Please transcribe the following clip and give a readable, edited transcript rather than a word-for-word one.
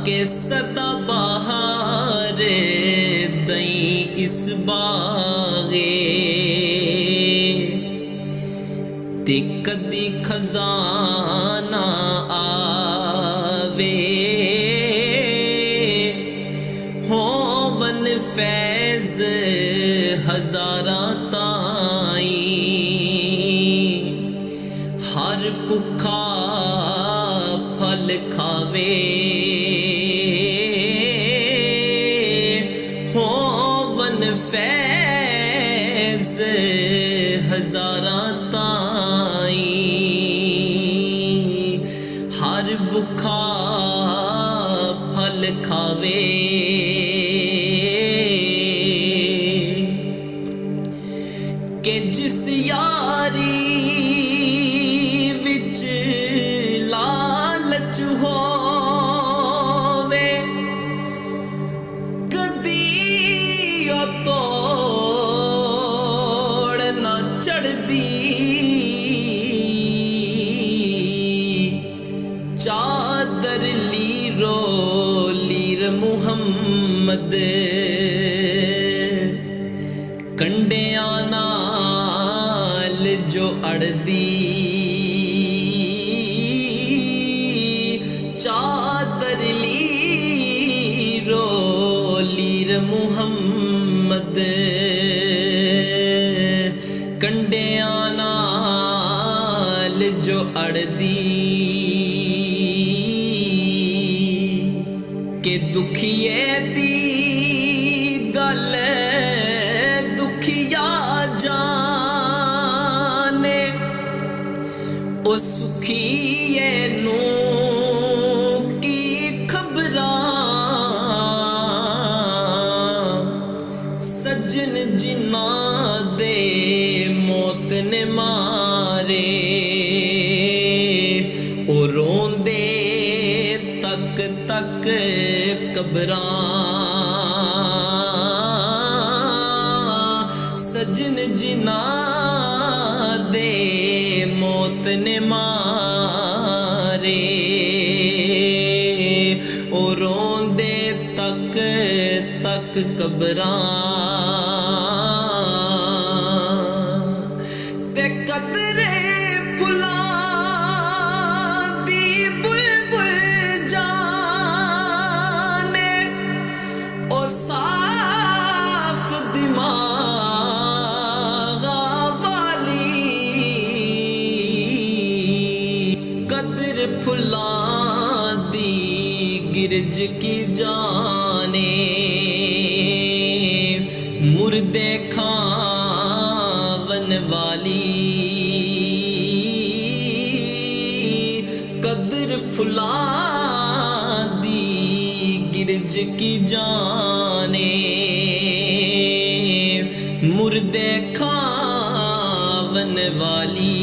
के सदा बहार दई इस बागे ते कदी खजाना आवे होवन फैज हजारा ताई हर भुखा फल खावे होवन फैज हजारा ताई हर भुखा फल खावे के जिस यारी विच लालच होवे कदी तोड़ ना चढ़दी चादर लीरो लीर मुहम्मद कंडिया नाल जो अड़दी चादर लीरो लीर मुहम्मद कंडिया नाल जो अड़दी के दुखिए दी गल दुखिया जाने ओ सुखिए नू की खबरां सज्जन जिन्ना दे मौत ने मारे ओ रोंदे तक तक कबरां सज्जन जिन्ना दे मौत ने मारे ओ रोंदे तक तक कबरां ते कदरे फुलां दी बुलबुल जाने ओ साफ दिमाग वाली कदर फुलां दी गिरज की जाने मुर्दे खावन वाली कदर फुलां दी गिरज की जाने मुर्दे खावन वाली